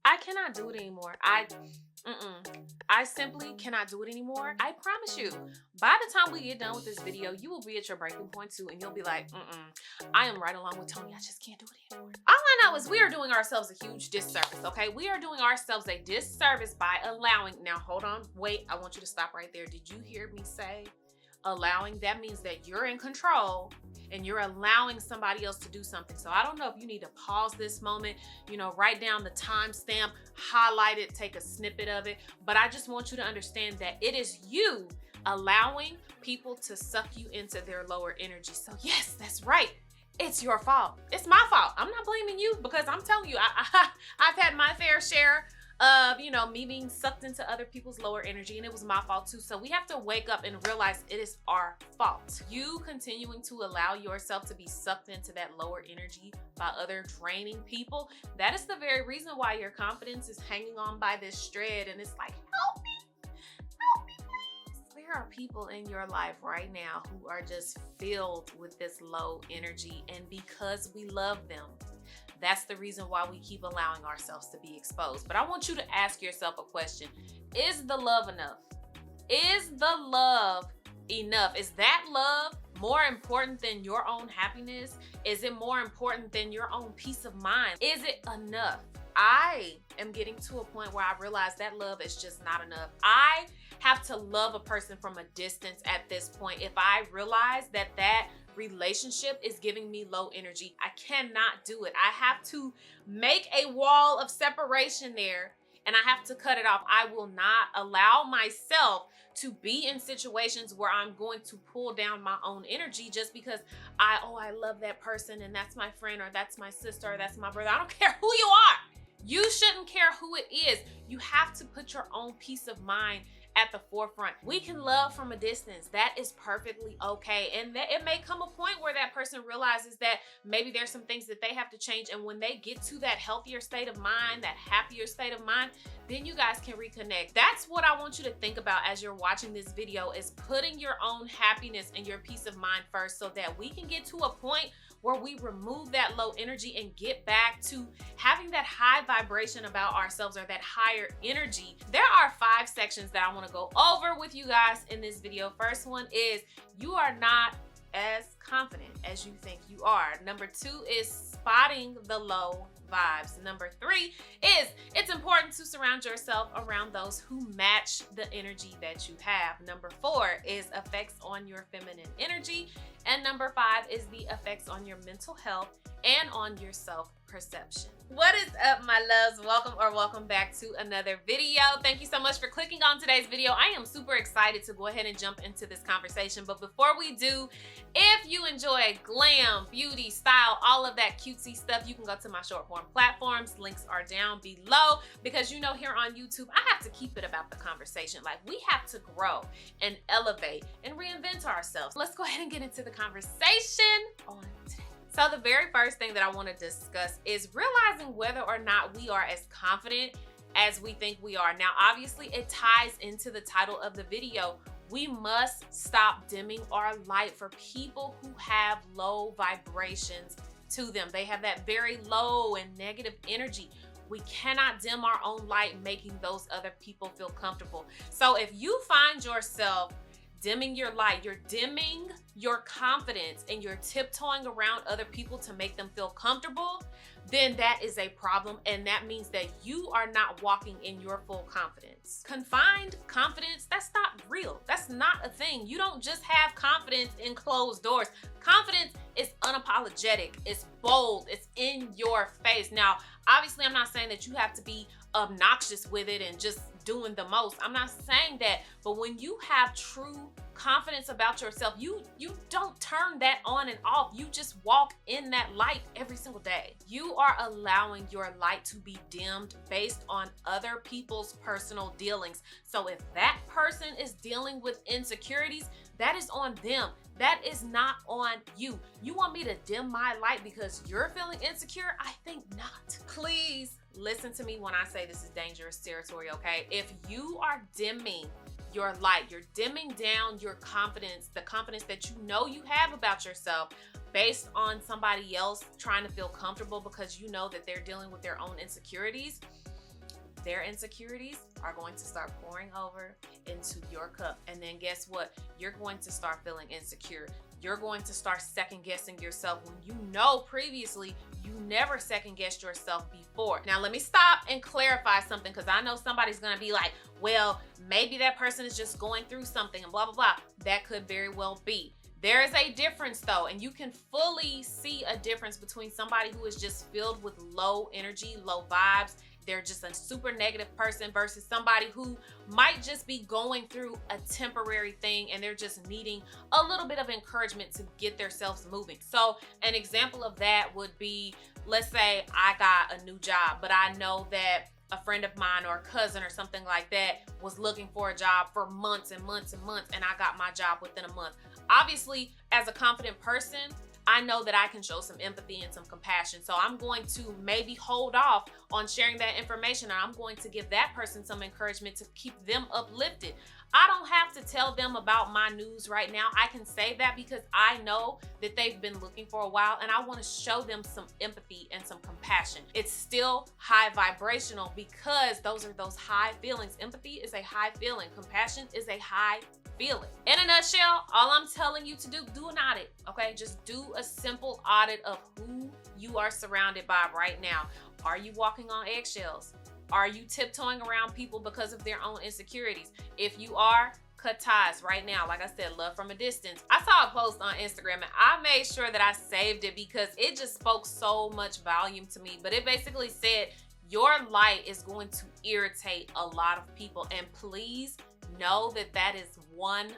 I cannot do it anymore. I simply cannot do it anymore. I promise you, by the time we get done with this video, you will be at your breaking point too, and you'll be like, I am right along with Tony. I just can't do it anymore. All I know is we are doing ourselves a huge disservice, okay? We are doing ourselves a disservice by allowing, now hold on, wait, I want you to stop right there. Did you hear me say allowing? That means that you're in control and you're allowing somebody else to do something. So I don't know if you need to pause this moment, write down the timestamp, highlight it, take a snippet of it. But I just want you to understand that it is you allowing people to suck you into their lower energy. So yes, that's right. It's your fault. It's my fault. I'm not blaming you because I'm telling you, I've had my fair share of, me being sucked into other people's lower energy, and it was my fault too. So we have to wake up and realize it is our fault. You continuing to allow yourself to be sucked into that lower energy by other draining people, that is the very reason why your confidence is hanging on by this thread, and it's like, help me please. There are people in your life right now who are just filled with this low energy, and because we love them, that's the reason why we keep allowing ourselves to be exposed. But I want you to ask yourself a question. Is the love enough? Is the love enough? Is that love more important than your own happiness? Is it more important than your own peace of mind? Is it enough? I am getting to a point where I realize that love is just not enough. I have to love a person from a distance at this point. If I realize that relationship is giving me low energy, I cannot do it. I have to make a wall of separation there, and I have to cut it off. I will not allow myself to be in situations where I'm going to pull down my own energy just because I love that person and that's my friend or that's my sister or that's my brother. I don't care who you are. You shouldn't care who it is. You have to put your own peace of mind at the forefront. We can love from a distance. That is perfectly okay. And that it may come a point where that person realizes that maybe there's some things that they have to change. And when they get to that healthier state of mind, that happier state of mind, then you guys can reconnect. That's what I want you to think about as you're watching this video, is putting your own happiness and your peace of mind first, so that we can get to a point where we remove that low energy and get back to having that high vibration about ourselves, or that higher energy. There are 5 sections that I want to go over with you guys in this video. First one is you are not as confident as you think you are. Number 2 is spotting the low vibes. Number 3 is it's important to surround yourself around those who match the energy that you have. Number 4 is effects on your feminine energy. And number 5 is the effects on your mental health and on your self-perception. What is up, my loves? Welcome back to another video. Thank you so much for clicking on today's video. I am super excited to go ahead and jump into this conversation. But before we do, if you enjoy glam, beauty, style, all of that cutesy stuff, you can go to my short form platforms. Links are down below, because here on YouTube, I have to keep it about the conversation. Like, we have to grow and elevate and reinvent ourselves. Let's go ahead and get into the conversation on today. So the very first thing that I want to discuss is realizing whether or not we are as confident as we think we are. Now, obviously, it ties into the title of the video. We must stop dimming our light for people who have low vibrations to them. They have that very low and negative energy. We cannot dim our own light, making those other people feel comfortable. So if you find yourself dimming your light, you're dimming your confidence, and you're tiptoeing around other people to make them feel comfortable, then that is a problem, and that means that you are not walking in your full confidence. Confined confidence, that's not real. That's not a thing. You don't just have confidence in closed doors. Confidence is unapologetic, it's bold, it's in your face. Now, obviously, I'm not saying that you have to be obnoxious with it and just doing the most. I'm not saying that, but when you have true confidence about yourself, you don't turn that on and off. You just walk in that light every single day. You are allowing your light to be dimmed based on other people's personal dealings. So if that person is dealing with insecurities, that is on them. That is not on you. You want me to dim my light because you're feeling insecure? I think not. Please listen to me when I say this is dangerous territory, okay? If you are dimming your light, you're dimming down your confidence, the confidence that you know you have about yourself, based on somebody else trying to feel comfortable because you know that they're dealing with their own insecurities, their insecurities are going to start pouring over into your cup. And then guess what? You're going to start feeling insecure. You're going to start second guessing yourself when you know previously you never second guessed yourself before. Now, let me stop and clarify something, because I know somebody's going to be like, well, maybe that person is just going through something and blah, blah, blah. That could very well be. There is a difference though, and you can fully see a difference between somebody who is just filled with low energy, low vibes. They're just a super negative person versus somebody who might just be going through a temporary thing and they're just needing a little bit of encouragement to get themselves moving. So an example of that would be, let's say I got a new job, but I know that a friend of mine or a cousin or something like that was looking for a job for months and months and months, and I got my job within a month. Obviously, as a confident person, I know that I can show some empathy and some compassion. So I'm going to maybe hold off on sharing that information, and I'm going to give that person some encouragement to keep them uplifted. I don't have to tell them about my news right now. I can say that because I know that they've been looking for a while, and I want to show them some empathy and some compassion. It's still high vibrational because those are those high feelings. Empathy is a high feeling. Compassion is a high feeling. In a nutshell, all I'm telling you to do an audit, okay? Just do a simple audit of who you are surrounded by right now. Are you walking on eggshells? Are you tiptoeing around people because of their own insecurities? If you are, cut ties right now. Like I said, love from a distance. I saw a post on Instagram and I made sure that I saved it because it just spoke so much volume to me. But it basically said, your light is going to irritate a lot of people, and please know that that is 100%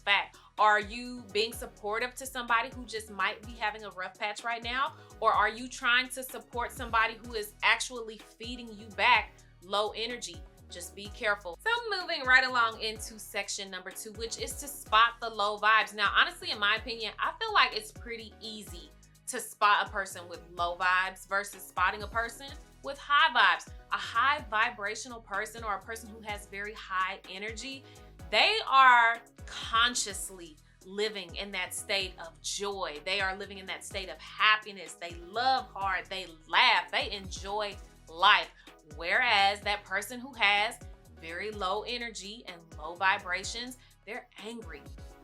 fact. Are you being supportive to somebody who just might be having a rough patch right now? Or are you trying to support somebody who is actually feeding you back low energy? Just be careful. So moving right along into section number 2, which is to spot the low vibes. Now, honestly, in my opinion, I feel like it's pretty easy to spot a person with low vibes versus spotting a person with high vibes. A high vibrational person, or a person who has very high energy, they are consciously living in that state of joy. They are living in that state of happiness. They love hard, they laugh, they enjoy life. Whereas that person who has very low energy and low vibrations, they're angry,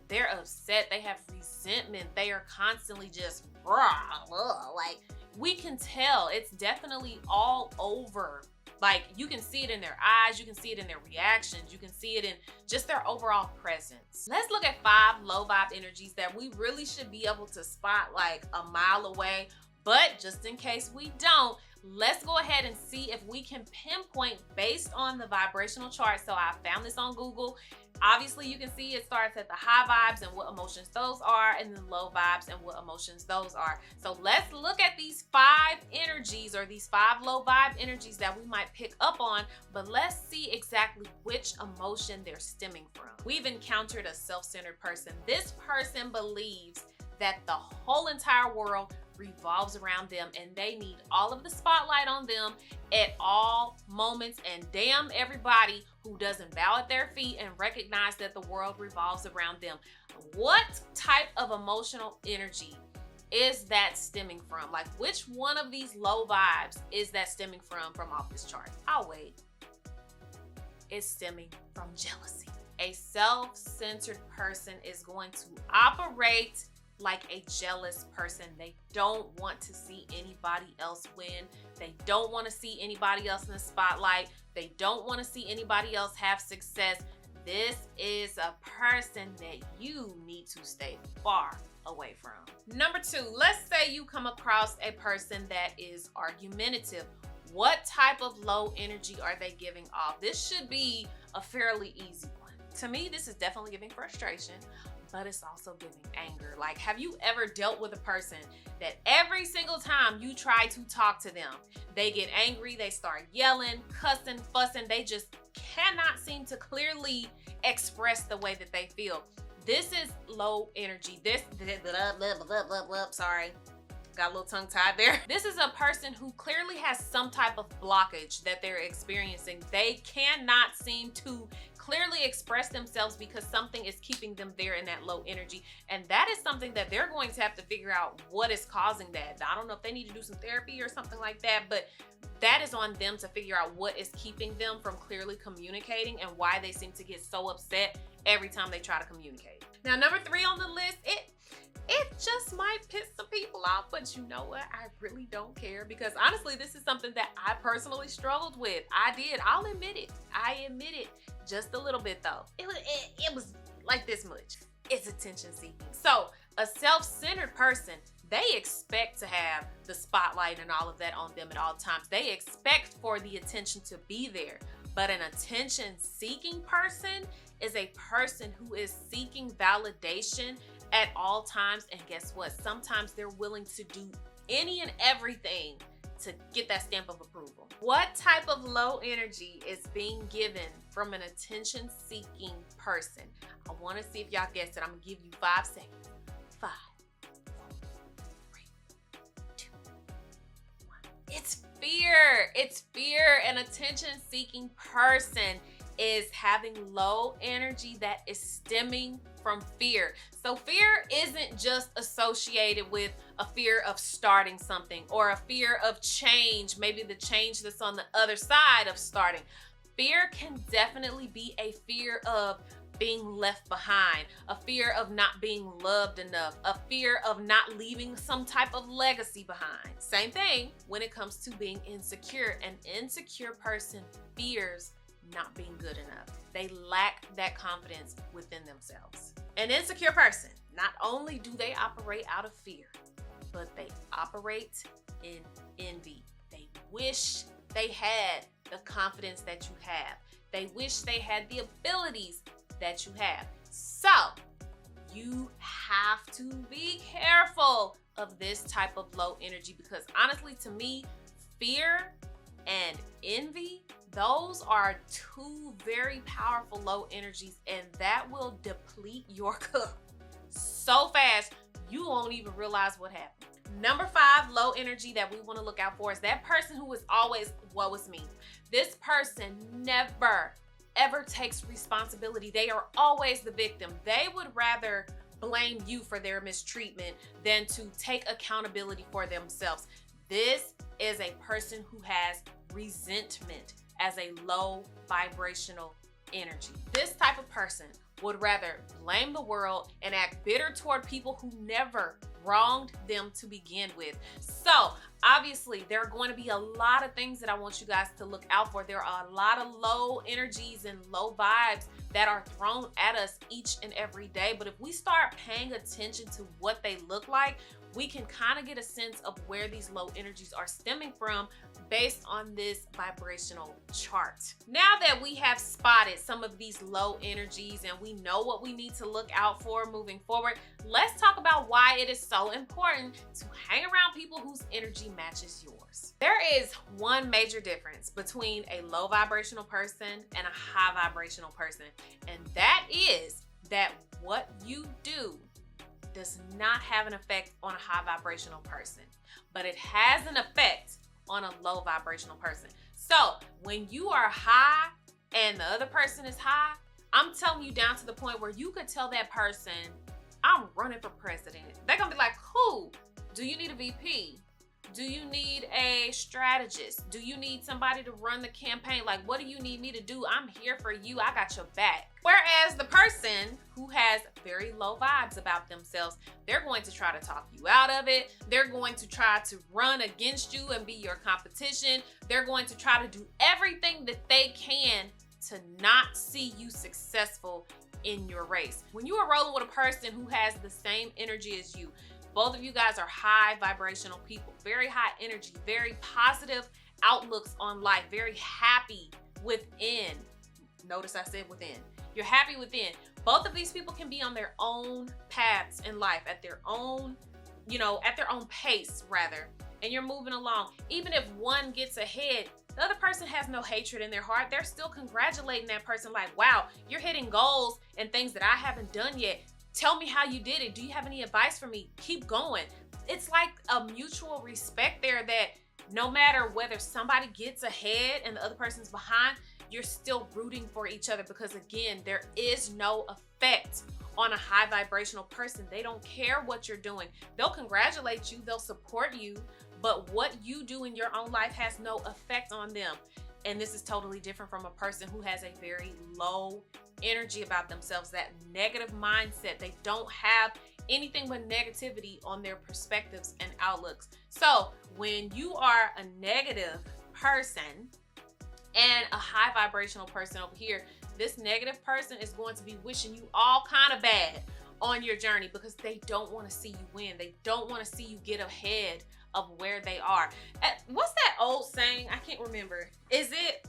they're upset, they have resentment, they are constantly just like, we can tell it's definitely all over. Like, you can see it in their eyes, you can see it in their reactions, you can see it in just their overall presence. Let's look at 5 low vibe energies that we really should be able to spot like a mile away. But just in case we don't, let's go ahead and see if we can pinpoint based on the vibrational chart. So I found this on Google. Obviously, you can see it starts at the high vibes and what emotions those are, and then low vibes and what emotions those are. So let's look at these 5 energies, or these 5 low vibe energies that we might pick up on, but let's see exactly which emotion they're stemming from. We've encountered a self-centered person. This person believes that the whole entire world revolves around them and they need all of the spotlight on them at all moments, and damn everybody who doesn't bow at their feet and recognize that the world revolves around them. What type of emotional energy is that stemming from? Like, which one of these low vibes is that stemming from off this chart? I'll wait. It's stemming from jealousy. A self-centered person is going to operate like a jealous person. They don't want to see anybody else win. They don't want to see anybody else in the spotlight. They don't want to see anybody else have success. This is a person that you need to stay far away from. Number 2, let's say you come across a person that is argumentative. What type of low energy are they giving off? This should be a fairly easy one. To me, this is definitely giving frustration, but it's also giving anger. Like, have you ever dealt with a person that every single time you try to talk to them, they get angry, they start yelling, cussing, fussing, they just cannot seem to clearly express the way that they feel? This is low energy. Sorry, got a little tongue tied there. This is a person who clearly has some type of blockage that they're experiencing. They cannot seem to clearly express themselves because something is keeping them there in that low energy. And that is something that they're going to have to figure out what is causing that. I don't know if they need to do some therapy or something like that, but that is on them to figure out what is keeping them from clearly communicating and why they seem to get so upset every time they try to communicate. Now, number 3 on the list, it just might piss some people off, but you know what? I really don't care, because honestly, this is something that I personally struggled with. I'll admit it. I admit it. Just a little bit though. It was like this much. It's attention seeking. So a self-centered person, they expect to have the spotlight and all of that on them at all times. They expect for the attention to be there. But an attention seeking person is a person who is seeking validation at all times. And guess what? Sometimes they're willing to do any and everything to get that stamp of approval. What type of low energy is being given from an attention seeking person? I want to see if y'all guessed it. I'm gonna give you 5 seconds. 5, 4, 3, 2, 1. It's fear. It's fear. An attention seeking person is having low energy that is stemming from fear. So fear isn't just associated with a fear of starting something or a fear of change, maybe the change that's on the other side of starting. Fear can definitely be a fear of being left behind, a fear of not being loved enough, a fear of not leaving some type of legacy behind. Same thing when it comes to being insecure. An insecure person fears not being good enough. They lack that confidence within themselves. An insecure person, not only do they operate out of fear, but they operate in envy. They wish they had the confidence that you have. They wish they had the abilities that you have. So you have to be careful of this type of low energy, because honestly, to me, fear and envy, those are 2 very powerful low energies, and that will deplete your cup so fast you won't even realize what happened. Number 5 low energy that we want to look out for is that person who is always woe is me. This person never ever takes responsibility. They are always the victim. They would rather blame you for their mistreatment than to take accountability for themselves. This is a person who has resentment as a low vibrational energy. This type of person would rather blame the world and act bitter toward people who never wronged them to begin with. So obviously there are going to be a lot of things that I want you guys to look out for. There are a lot of low energies and low vibes that are thrown at us each and every day. But if we start paying attention to what they look like, we can kind of get a sense of where these low energies are stemming from based on this vibrational chart. Now that we have spotted some of these low energies and we know what we need to look out for moving forward, let's talk about why it is so important to hang around people whose energy matches yours. There is one major difference between a low vibrational person and a high vibrational person, and that is that what you do does not have an effect on a high vibrational person, but it has an effect on a low vibrational person. So when you are high and the other person is high, I'm telling you down to the point where you could tell that person, I'm running for president. They're gonna be like, who? Do you need a VP? Do you need a strategist? Do you need somebody to run the campaign? Like, what do you need me to do? I'm here for you. I got your back. Whereas the person who has very low vibes about themselves, they're going to try to talk you out of it. They're going to try to run against you and be your competition. They're going to try to do everything that they can to not see you successful in your race. When you are rolling with a person who has the same energy as you, both of you guys are high vibrational people, very high energy, very positive outlooks on life, very happy within. Notice I said within. You're happy within. Both of these people can be on their own paths in life, at their own, at their own pace rather, and you're moving along. Even if one gets ahead, the other person has no hatred in their heart. They're still congratulating that person like, wow, you're hitting goals and things that I haven't done yet. Tell me how you did it. Do you have any advice for me? Keep going. It's like a mutual respect there that No matter whether somebody gets ahead and the other person's behind, you're still rooting for each other, because again, there is no effect on a high vibrational person. They don't care what you're doing. They'll congratulate you, they'll support you, but what you do in your own life has no effect on them. And this is totally different from a person who has a very low energy about themselves, that negative mindset. They don't have anything but negativity on their perspectives and outlooks. So when you are a negative person and a high vibrational person over here, this negative person is going to be wishing you all kind of bad on your journey, because they don't want to see you win. They don't want to see you get ahead of where they are. What's that old saying? I can't remember. Is it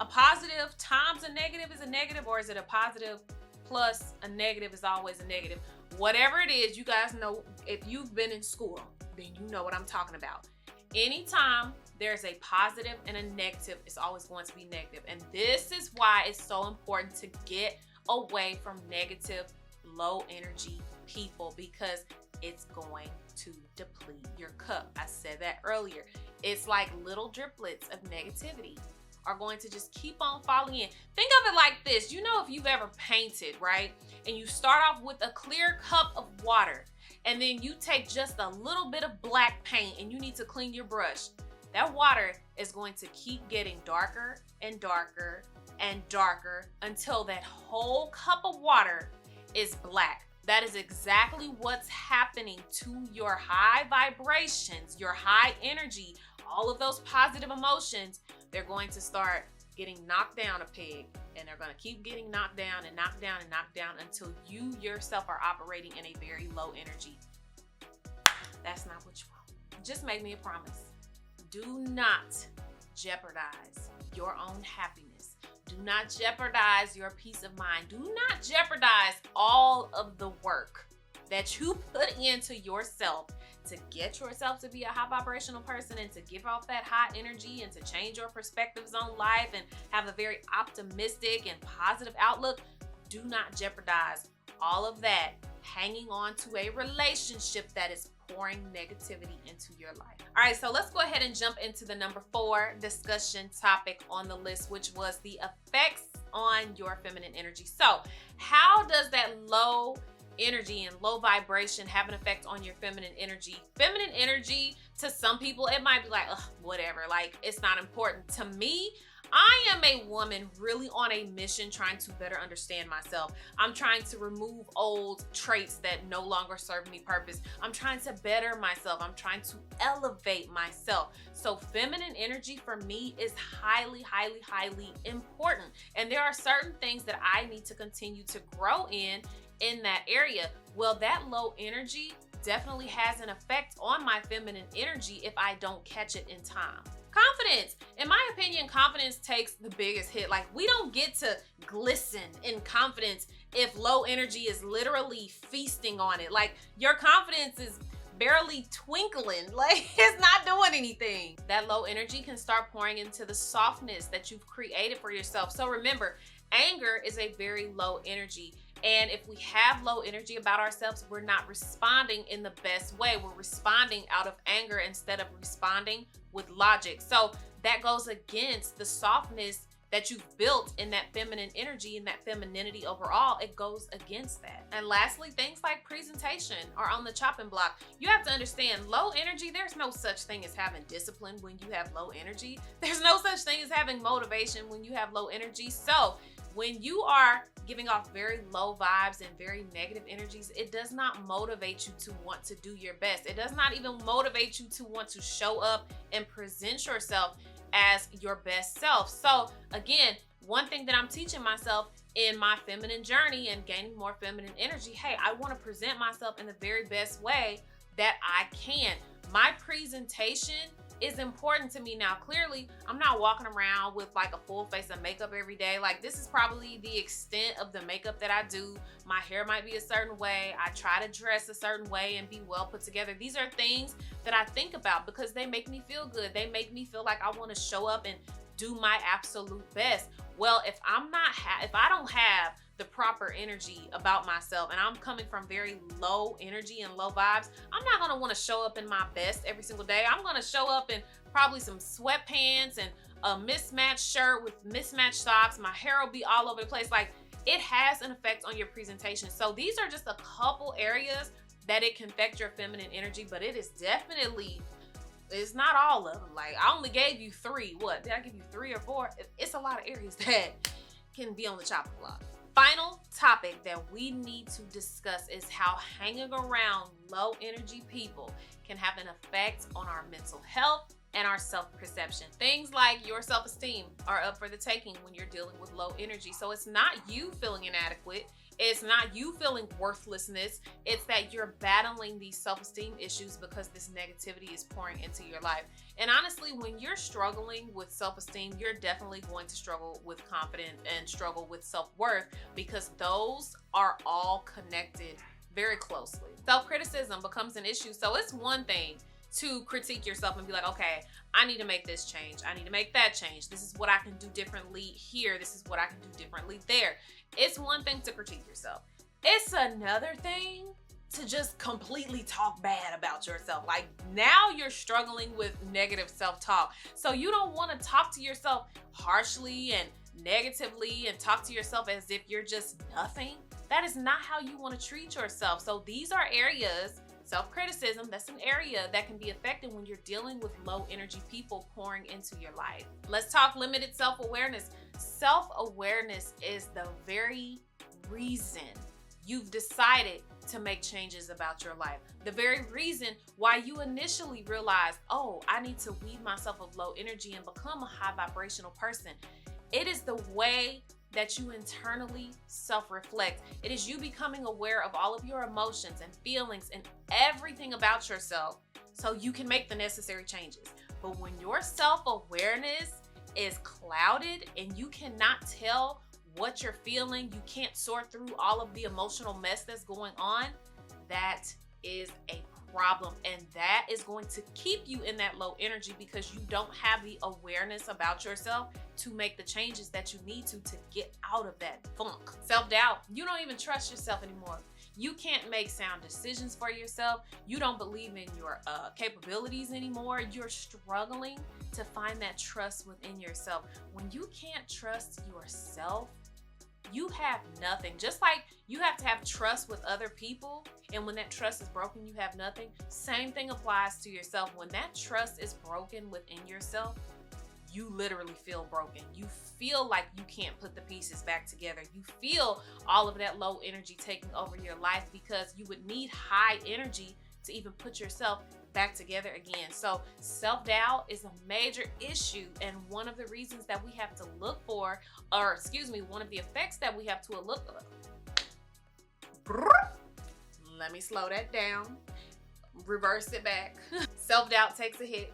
a positive times a negative is a negative, or is it a positive plus a negative is always a negative? Whatever it is, you guys know, if you've been in school, then you know what I'm talking about. Anytime there's a positive and a negative, it's always going to be negative. And this is why it's so important to get away from negative, low energy people, because it's going to deplete your cup. I said that earlier. It's like little driplets of negativity are going to just keep on falling in. Think of it like this. You know, if you've ever painted, right? And you start off with a clear cup of water, and then you take just a little bit of black paint and you need to clean your brush. That water is going to keep getting darker and darker and darker until that whole cup of water is black. That is exactly what's happening to your high vibrations, your high energy, all of those positive emotions. They're going to start getting knocked down a peg, and they're going to keep getting knocked down and knocked down and knocked down until you yourself are operating in a very low energy. That's not what you want. Just make me a promise. Do not jeopardize your own happiness. Do not jeopardize your peace of mind. Do not jeopardize all of the work that you put into yourself to get yourself to be a high vibrational person and to give off that high energy and to change your perspectives on life and have a very optimistic and positive outlook. Do not jeopardize all of that hanging on to a relationship that is pouring negativity into your life. All right, so let's go ahead and jump into the number 4 discussion topic on the list, which was the effects on your feminine energy. So how does that low energy and low vibration have an effect on your feminine energy? Feminine energy, to some people, it might be like, ugh, whatever, like it's not important. To me, I am a woman really on a mission trying to better understand myself. I'm trying to remove old traits that no longer serve me purpose. I'm trying to better myself. I'm trying to elevate myself. So feminine energy for me is highly, highly, highly important. And there are certain things that I need to continue to grow in that area. Well, that low energy definitely has an effect on my feminine energy if I don't catch it in time. Confidence. In my opinion, confidence takes the biggest hit. Like, we don't get to glisten in confidence if low energy is literally feasting on it. Like, your confidence is barely twinkling, like it's not doing anything. That low energy can start pouring into the softness that you've created for yourself. So remember, anger is a very low energy. And if we have low energy about ourselves, we're not responding in the best way. We're responding out of anger instead of responding with logic. So that goes against the softness that you've built in that feminine energy and that femininity overall. It goes against that. And lastly, things like presentation are on the chopping block. You have to understand, low energy, there's no such thing as having discipline when you have low energy. There's no such thing as having motivation when you have low energy. So when you are giving off very low vibes and very negative energies, it does not motivate you to want to do your best. It does not even motivate you to want to show up and present yourself as your best self. So again, one thing that I'm teaching myself in my feminine journey and gaining more feminine energy, hey, I want to present myself in the very best way that I can. My presentation is important to me now. Clearly, I'm not walking around with like a full face of makeup every day. Like, this is probably the extent of the makeup that I do. My hair might be a certain way. I try to dress a certain way and be well put together. These are things that I think about because they make me feel good. They make me feel like I want to show up and do my absolute best. Well, if I don't have the proper energy about myself and I'm coming from very low energy and low vibes, I'm not going to want to show up in my best every single day. I'm going to show up in probably some sweatpants and a mismatched shirt with mismatched socks. My hair will be all over the place. Like, it has an effect on your presentation. So these are just a couple areas that it can affect your feminine energy, but it is definitely, it's not all of them. Like, I only gave you 3. What, did I give you 3 or 4? It's a lot of areas that can be on the chopping block. Final topic that we need to discuss is how hanging around low energy people can have an effect on our mental health and our self-perception. Things like your self-esteem are up for the taking when you're dealing with low energy. So it's not you feeling inadequate. It's not you feeling worthlessness. It's that you're battling these self-esteem issues because this negativity is pouring into your life. And honestly, when you're struggling with self-esteem, you're definitely going to struggle with confidence and struggle with self-worth, because those are all connected very closely. Self-criticism becomes an issue. So it's one thing to critique yourself and be like, okay, I need to make this change. I need to make that change. This is what I can do differently here. This is what I can do differently there. It's one thing to critique yourself. It's another thing to just completely talk bad about yourself. Like, now you're struggling with negative self-talk. So you don't want to talk to yourself harshly and negatively and talk to yourself as if you're just nothing. That is not how you want to treat yourself. So these are areas, self-criticism, that's an area that can be affected when you're dealing with low energy people pouring into your life. Let's talk limited self-awareness. Self-awareness is the very reason you've decided to make changes about your life. The very reason why you initially realized, oh, I need to weed myself of low energy and become a high vibrational person. It is the way that you internally self-reflect. It is you becoming aware of all of your emotions and feelings and everything about yourself so you can make the necessary changes. But when your self-awareness is clouded and you cannot tell what you're feeling, you can't sort through all of the emotional mess that's going on, that is a problem. And that is going to keep you in that low energy because you don't have the awareness about yourself to make the changes that you need to get out of that funk. Self-doubt. You don't even trust yourself anymore. You can't make sound decisions for yourself. You don't believe in your capabilities anymore. You're struggling to find that trust within yourself. When you can't trust yourself, you have nothing. Just like you have to have trust with other people, and when that trust is broken, you have nothing. Same thing applies to yourself. When that trust is broken within yourself, you literally feel broken. You feel like you can't put the pieces back together. You feel all of that low energy taking over your life because you would need high energy to even put yourself back together again. So self-doubt is a major issue, and one of the reasons that we have to look for, or excuse me, one of the effects that we have to look. Let me slow that down. Reverse it back. Self-doubt takes a hit.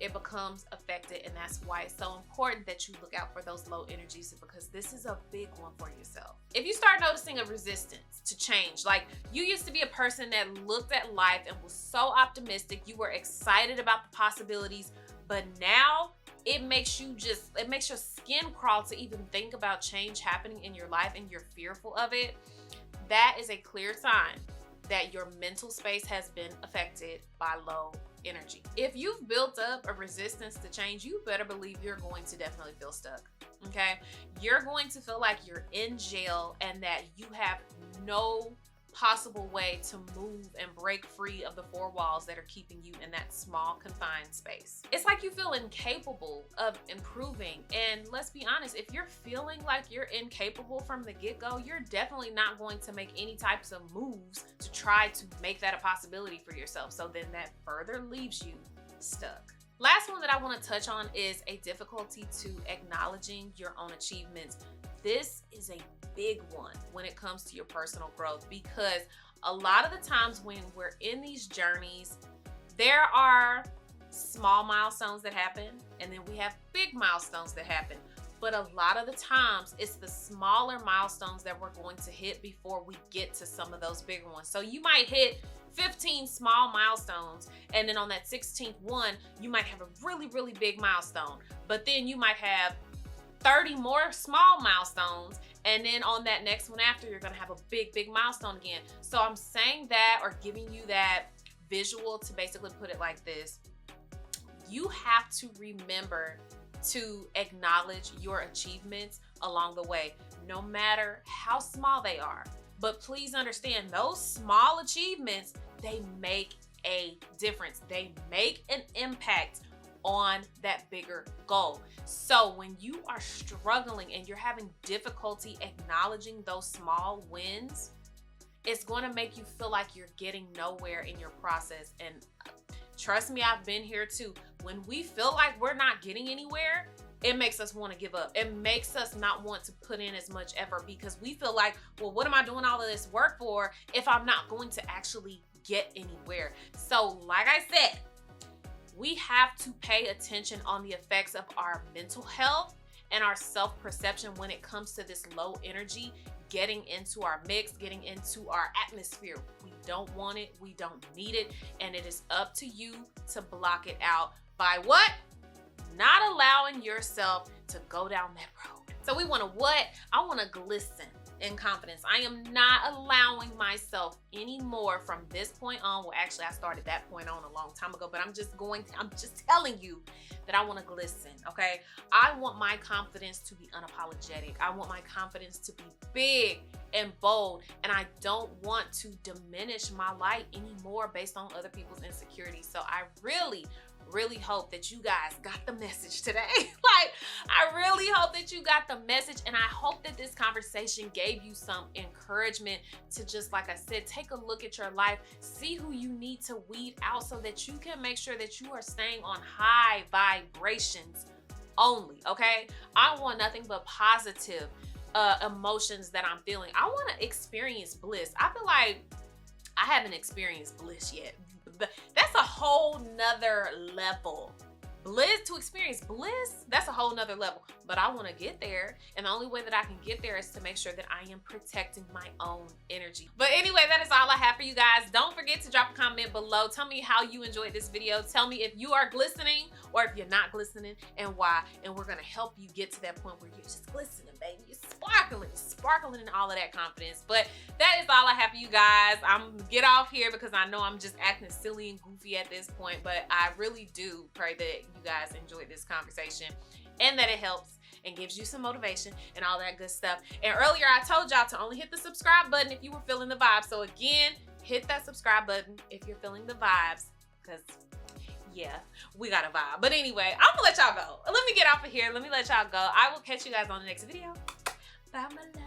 It becomes affected, and that's why it's so important that you look out for those low energies, because this is a big one for yourself. If you start noticing a resistance to change, like you used to be a person that looked at life and was so optimistic, you were excited about the possibilities, but now it makes your skin crawl to even think about change happening in your life and you're fearful of it, that is a clear sign that your mental space has been affected by low energy. If you've built up a resistance to change, you better believe you're going to definitely feel stuck. Okay? You're going to feel like you're in jail and that you have no possible way to move and break free of the 4 walls that are keeping you in that small confined space. It's like you feel incapable of improving. And let's be honest, if you're feeling like you're incapable from the get-go, you're definitely not going to make any types of moves to try to make that a possibility for yourself. So then that further leaves you stuck. Last one that I want to touch on is a difficulty to acknowledging your own achievements. This is a big one when it comes to your personal growth, because a lot of the times when we're in these journeys, there are small milestones that happen and then we have big milestones that happen. But a lot of the times it's the smaller milestones that we're going to hit before we get to some of those bigger ones. So you might hit 15 small milestones, and then on that 16th one, you might have a really, really big milestone. But then you might have 30 more small milestones, and then on that next one after, you're gonna have a big, big milestone again. So I'm saying that, or giving you that visual to basically put it like this. you have to remember to acknowledge your achievements along the way, no matter how small they are. But please understand, those small achievements, they make a difference. They make an impact on that bigger goal. So when you are struggling and you're having difficulty acknowledging those small wins, it's going to make you feel like you're getting nowhere in your process. And trust me, I've been here too. When we feel like we're not getting anywhere, it makes us want to give up. It makes us not want to put in as much effort because we feel like, well, what am I doing all of this work for if I'm not going to actually get anywhere? So like I said, we have to pay attention on the effects of our mental health and our self-perception when it comes to this low energy getting into our mix, getting into our atmosphere. We don't want it, we don't need it, and it is up to you to block it out by what? Not allowing yourself to go down that road. So we want to what? I want to glisten in confidence. I am not allowing myself anymore from this point on. Well, actually, I started that point on a long time ago, but I'm just telling you that I want to glisten, okay? I want my confidence to be unapologetic. I want my confidence to be big and bold, and I don't want to diminish my light anymore based on other people's insecurities. So I really hope that you guys got the message today. Like, I really hope that you got the message, and I hope that this conversation gave you some encouragement to just, like I said, take a look at your life, see who you need to weed out so that you can make sure that you are staying on high vibrations only, okay? I want nothing but positive emotions that I'm feeling. I want to experience bliss. I feel like I haven't experienced bliss yet. That's a whole nother level. Bliss, to experience bliss, that's a whole nother level. But I want to get there, and the only way that I can get there is to make sure that I am protecting my own energy. But anyway, that is all I have for you guys. Don't forget to drop a comment below. Tell me how you enjoyed this video. Tell me if you are glistening or if you're not glistening and why. And we're going to help you get to that point where you're just glistening, baby. You're sparkling and all of that confidence. But that is all I have for you guys. I'm gonna get off here because I know I'm just acting silly and goofy at this point, but I really do pray that you guys enjoyed this conversation and that it helps and gives you some motivation and all that good stuff. And earlier I told y'all to only hit the subscribe button if you were feeling the vibes. So again, hit that subscribe button if you're feeling the vibes, because yeah, we got a vibe. But anyway, I'm gonna let y'all go. Let me get off of here. Let me let y'all go. I will catch you guys on the next video. Bye, my love.